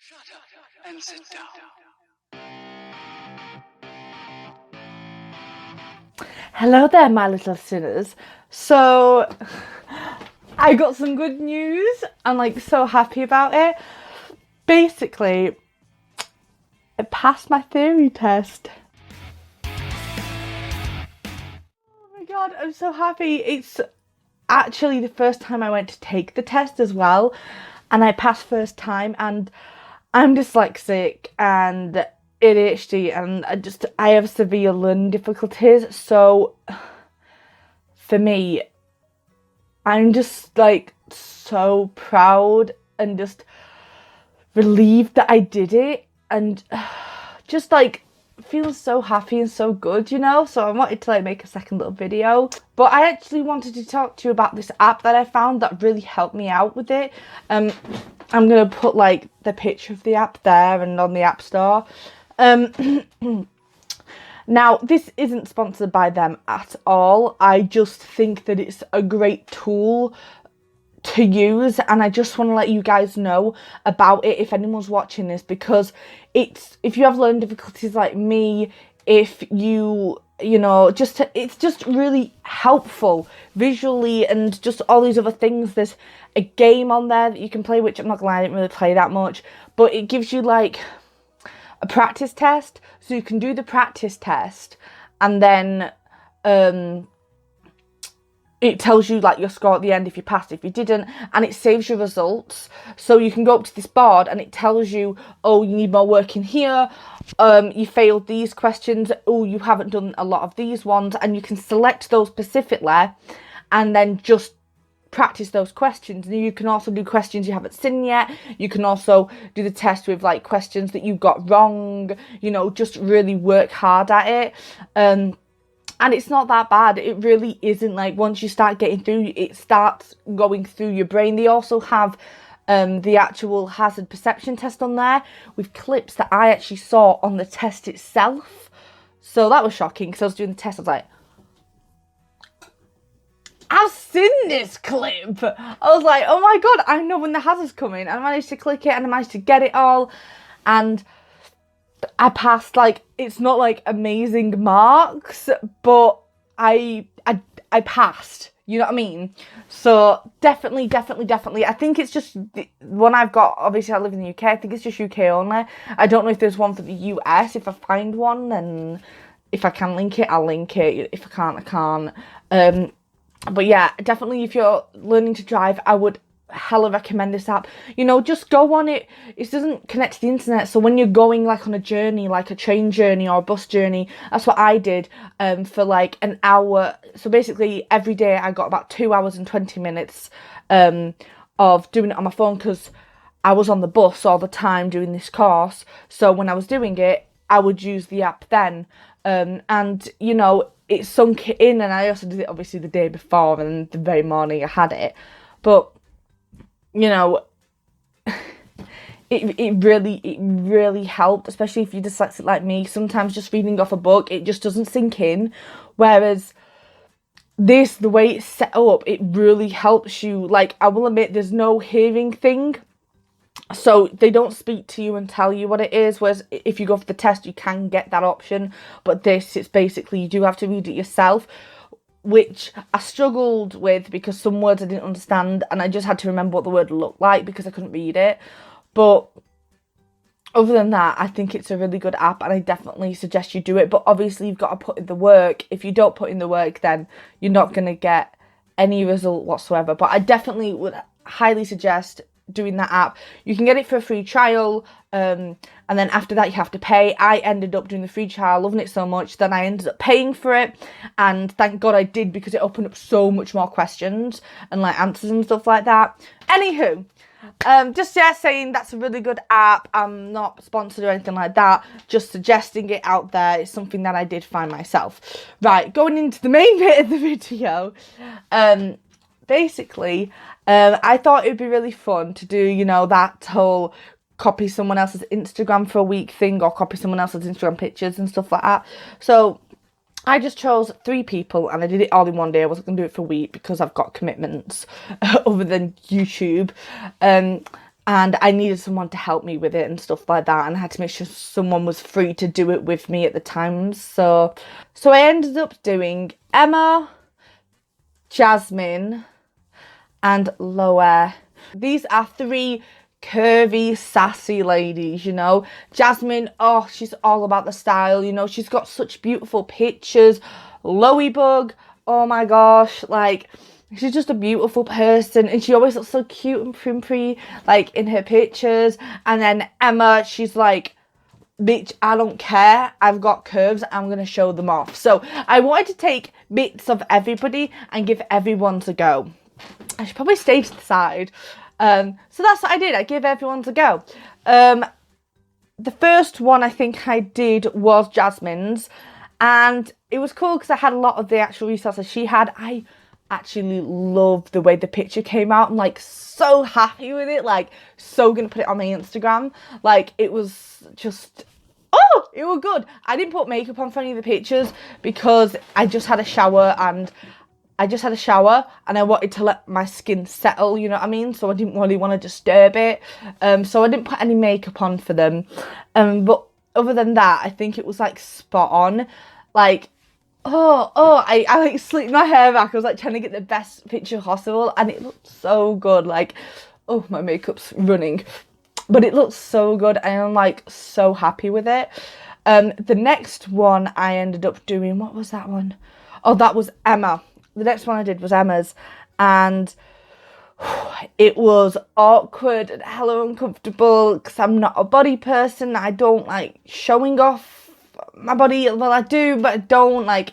Shut up and sit down. Hello there, my little sinners. So, I got some good news. I'm like so happy about it. Basically, I passed my theory test. Oh my god, I'm so happy. It's actually the first time I went to take the test as well, and I passed first time, and I'm dyslexic and ADHD, and I have severe learning difficulties, so for me, I'm just like so proud and just relieved that I did it, and just like feeling so happy and so good, you know. So I wanted to like make a second little video, but I actually wanted to talk to you about this app that I found that really helped me out with it. I'm gonna put like the picture of the app there and on the App Store. Now, this isn't sponsored by them at all. I just think that it's a great tool to use, and I just want to let you guys know about it if anyone's watching this, because if you have learning difficulties like me, if it's just really helpful visually, and just all these other things. There's a game on there that you can play, which I'm not gonna lie, I didn't really play that much, but it gives you like a practice test, so you can do the practice test, and then it tells you like your score at the end, if you passed, if you didn't, and it saves your results. So you can go up to this board and it tells you, oh, you need more work in here, you failed these questions, oh, you haven't done a lot of these ones, and you can select those specifically and then just practice those questions. And you can also do questions you haven't seen yet. You can also do the test with like questions that you got wrong, you know, just really work hard at it. And it's not that bad. It really isn't. Like, once you start getting through, it starts going through your brain. They also have the actual hazard perception test on there with clips that I actually saw on the test itself. So that was shocking, because I was doing the test, I was like, I've seen this clip. I was like, oh my god, I know when the hazard's coming. I managed to click it and I managed to get it all. And I passed. Like, it's not like amazing marks, but I passed, you know what I mean? So definitely, I think it's just the one I've got. Obviously I live in the UK, I think it's just UK only. I don't know if there's one for the US. If I find one, then if I can link it, I'll link it. If I can't, I can't. But yeah, definitely if you're learning to drive, I would hella recommend this app. You know, just go on it. It doesn't connect to the internet, so when you're going like on a journey, like a train journey or a bus journey, that's what I did for like an hour. So basically every day I got about 2 hours and 20 minutes of doing it on my phone, because I was on the bus all the time doing this course. So when I was doing it, I would use the app then, and you know, it sunk in. And I also did it obviously the day before, and the very morning I had it. But you know, it really helped, especially if you're dyslexic like me. Sometimes just reading off a book, it just doesn't sink in. Whereas this, the way it's set up, it really helps you. Like, I will admit, there's no hearing thing, so they don't speak to you and tell you what it is. Whereas if you go for the test, you can get that option. But this, it's basically, you do have to read it yourself, which I struggled with because some words I didn't understand, and I just had to remember what the word looked like because I couldn't read it. But other than that, I think it's a really good app, and I definitely suggest you do it. But obviously you've got to put in the work. If you don't put in the work, then you're not going to get any result whatsoever. But I definitely would highly suggest doing that app. You can get it for a free trial, and then after that you have to pay. I ended up doing the free trial, loving it so much, then I ended up paying for it, and thank god I did, because it opened up so much more questions and like answers and stuff like that. Anywho, just saying that's a really good app. I'm not sponsored or anything like that, just suggesting it out there. It's something that I did find myself. Right, going into the main bit of the video, basically, I thought it would be really fun to do, you know, that whole copy someone else's Instagram for a week thing, or copy someone else's Instagram pictures and stuff like that. So I just chose 3 people, and I did it all in one day. I wasn't going to do it for a week because I've got commitments other than YouTube. and I needed someone to help me with it and stuff like that, and I had to make sure someone was free to do it with me at the times. So I ended up doing Emma, Jasmine, and Loa. These are 3 curvy, sassy ladies, you know. Jasmine, oh, she's all about the style, you know. She's got such beautiful pictures. Loey oh my gosh, like, she's just a beautiful person, and she always looks so cute and primpy, like, in her pictures. And then Emma, she's like, bitch, I don't care, I've got curves, I'm gonna show them off. So I wanted to take bits of everybody and give everyone a go. I should probably stay to the side. So that's what I did. I gave everyone a go. The first one I think I did was Jasmine's, and it was cool because I had a lot of the actual resources she had. I actually love the way the picture came out. I'm like so happy with it, like so gonna put it on my Instagram. Like, it was just, oh, it was good. I didn't put makeup on for any of the pictures because I just had a shower and I wanted to let my skin settle, you know what I mean? So I didn't really want to disturb it. So I didn't put any makeup on for them. But other than that, I think it was like spot on. Like, I like slicked my hair back. I was like trying to get the best picture possible, and it looked so good. Like, oh, my makeup's running. But it looks so good, and I'm like so happy with it. The next one I ended up doing, what was that one? Oh, that was Emma. The next one I did was Emma's, and it was awkward and hella uncomfortable because I'm not a body person. I don't like showing off my body. Well, I do, but I don't, like,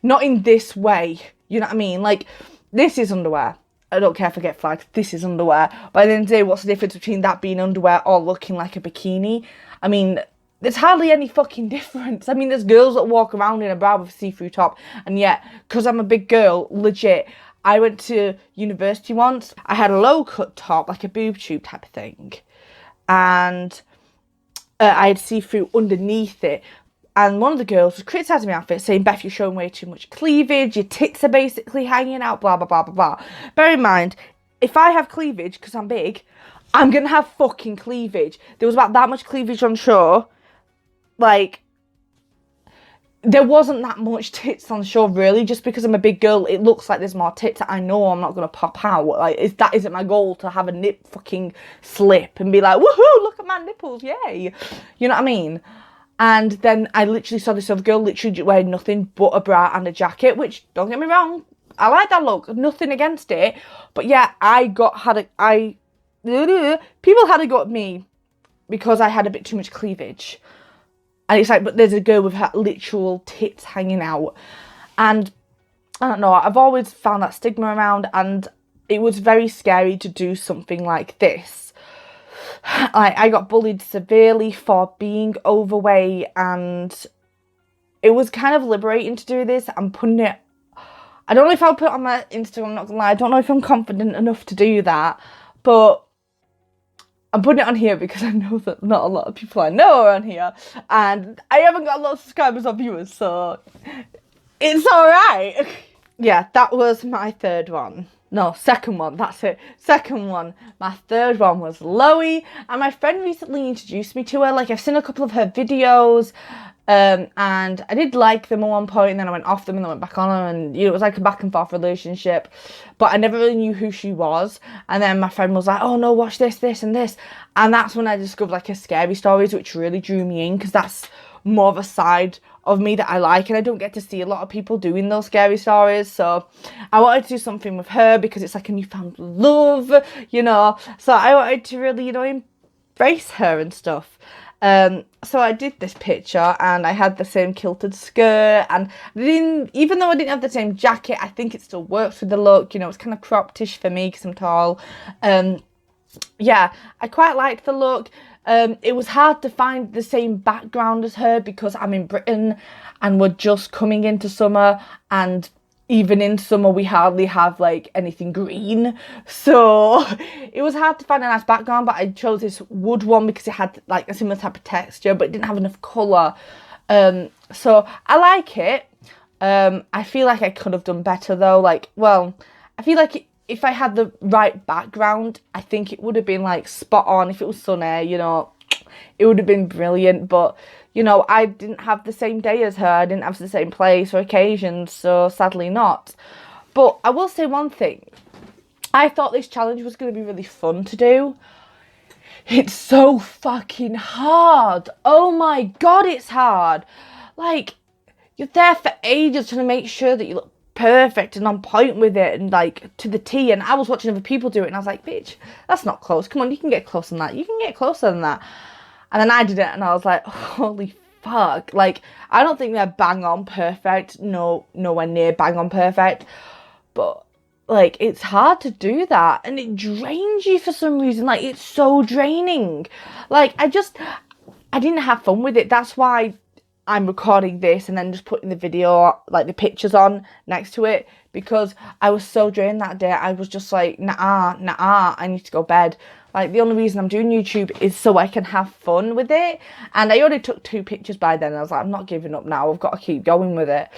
not in this way. You know what I mean? Like, this is underwear. I don't care if I get flagged. This is underwear. But at the end of the day, what's the difference between that being underwear or looking like a bikini? I mean, there's hardly any fucking difference. I mean, there's girls that walk around in a bra with a see-through top, and yet, because I'm a big girl, legit, I went to university once, I had a low-cut top, like a boob tube type of thing, and I had see-through underneath it, and one of the girls was criticising my outfit, saying, Beth, you're showing way too much cleavage, your tits are basically hanging out, blah, blah, blah, blah, blah. Bear in mind, if I have cleavage, because I'm big, I'm going to have fucking cleavage. There was about that much cleavage on show. Like, there wasn't that much tits on show, really. Just because I'm a big girl, it looks like there's more tits. I know I'm not going to pop out. Like, that isn't my goal, to have a nip fucking slip and be like, woohoo, look at my nipples, yay. You know what I mean? And then I literally saw this other girl literally wearing nothing but a bra and a jacket, which, don't get me wrong, I like that look. Nothing against it. But yeah, people had a go at me because I had a bit too much cleavage. And it's like, but there's a girl with her literal tits hanging out. And I don't know, I've always found that stigma around, and it was very scary to do something like this. Like, I got bullied severely for being overweight, and it was kind of liberating to do this. I'm putting it, I don't know if I'll put it on my Instagram, I'm not gonna lie. I don't know if I'm confident enough to do that, but I'm putting it on here because I know that not a lot of people I know are on here, and I haven't got a lot of subscribers or viewers, so it's alright. Yeah, that was my third one. No, second one, that's it. Second one. My third one was Loey, and my friend recently introduced me to her. Like, I've seen a couple of her videos, and I did like them at one point, and then I went off them and then went back on them, and you know, it was like a back and forth relationship, but I never really knew who she was. And then my friend was like, oh no, watch this, this and this, and that's when I discovered like her scary stories, which really drew me in, because that's more of a side of me that I like, and I don't get to see a lot of people doing those scary stories. So I wanted to do something with her because it's like a newfound love, you know, so I wanted to really, you know, embrace her and stuff. So I did this picture, and I had the same kilted skirt, and even though I didn't have the same jacket, I think it still works with the look. You know, it's kind of cropped-ish for me because I'm tall. Yeah, I quite liked the look. It was hard to find the same background as her because I'm in Britain and we're just coming into summer, and even in summer we hardly have like anything green, so it was hard to find a nice background. But I chose this wood one because it had like a similar type of texture, but it didn't have enough colour. So I like it. I feel like I could have done better though. Like, well, I feel like if I had the right background, I think it would have been like spot on. If it was sunny, you know, it would have been brilliant. But, you know, I didn't have the same day as her. I didn't have the same place or occasions, so sadly not. But I will say one thing. I thought this challenge was going to be really fun to do. It's so fucking hard. Oh my God, it's hard. Like, you're there for ages trying to make sure that you look perfect and on point with it and like to the T. And I was watching other people do it and I was like, bitch, that's not close. Come on, you can get closer than that. You can get closer than that. And then I did it and I was like, holy fuck. Like, I don't think they're bang on perfect. No, nowhere near bang on perfect. But like, it's hard to do that, and it drains you for some reason. Like, it's so draining. Like, I didn't have fun with it. That's why I'm recording this and then just putting the video, like the pictures on next to it, because I was so drained that day. I was just like, nah, I need to go bed. Like, the only reason I'm doing YouTube is so I can have fun with it. And I already took 2 pictures by then. I was like, I'm not giving up now. I've got to keep going with it.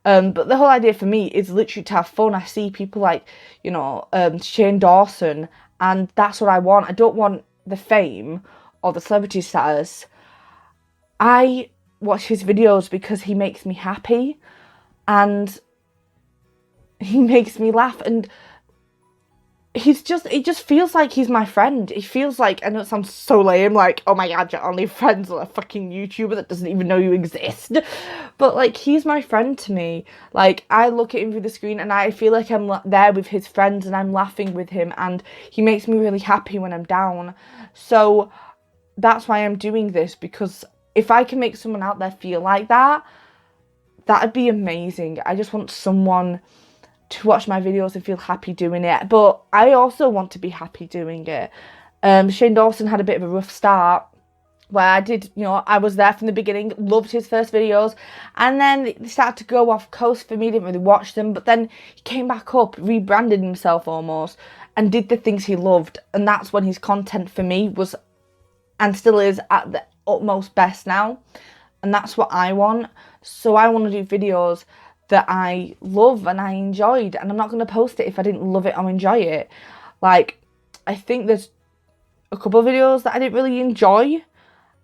But the whole idea for me is literally to have fun. I see people like, you know, Shane Dawson, and that's what I want. I don't want the fame or the celebrity status. I watch his videos because he makes me happy and he makes me laugh, and it just feels like he's my friend. It feels like, I know it sounds so lame, like, oh my God, you're only friends with a fucking YouTuber that doesn't even know you exist. But like, he's my friend to me. Like, I look at him through the screen and I feel like I'm there with his friends and I'm laughing with him, and he makes me really happy when I'm down. So that's why I'm doing this, because if I can make someone out there feel like that, that'd be amazing. I just want someone to watch my videos and feel happy doing it, but I also want to be happy doing it. Shane Dawson had a bit of a rough start where I was there from the beginning, loved his first videos, and then they started to go off coast for me, didn't really watch them, but then he came back up, rebranded himself almost, and did the things he loved, and that's when his content for me was, and still is, at the utmost best now, and that's what I want. So I want to do videos that I love and I enjoyed, and I'm not going to post it if I didn't love it or enjoy it. Like, I think there's a couple of videos that I didn't really enjoy,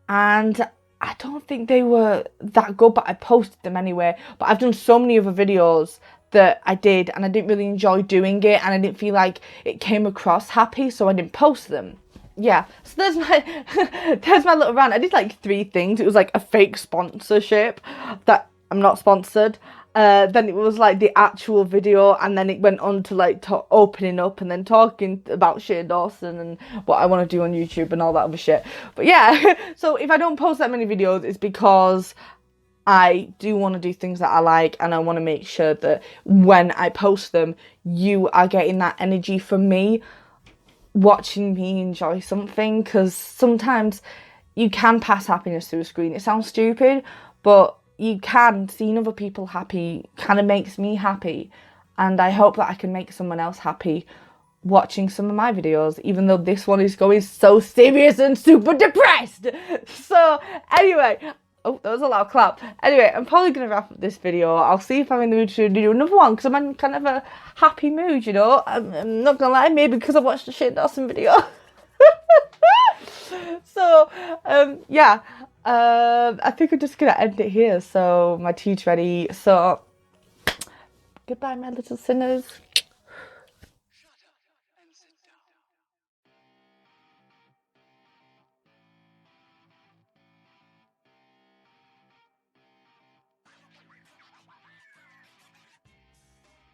and I don't think they were that good, but I posted them anyway. But I've done so many other videos that I did and I didn't really enjoy doing it, and I didn't feel like it came across happy, so I didn't post them. Yeah, so there's my little rant. I did like 3 things. It was like a fake sponsorship that I'm not sponsored. Then it was like the actual video, and then it went on to like opening up and then talking about Shane Dawson and what I want to do on YouTube and all that other shit. But yeah, so if I don't post that many videos, it's because I do want to do things that I like, and I want to make sure that when I post them, you are getting that energy from me, watching me enjoy something, because sometimes you can pass happiness through a screen. It sounds stupid, but you can. Seeing other people happy kind of makes me happy, and I hope that I can make someone else happy watching some of my videos, even though this one is going so serious and super depressed. So anyway, oh, that was a loud clap. Anyway, I'm probably going to wrap up this video. I'll see if I'm in the mood to do another one, because I'm in kind of a happy mood, you know. I'm not going to lie, maybe because I watched the Shane Dawson video. So, yeah. I think I'm just going to end it here. So, my tea's ready. So, goodbye, my little sinners.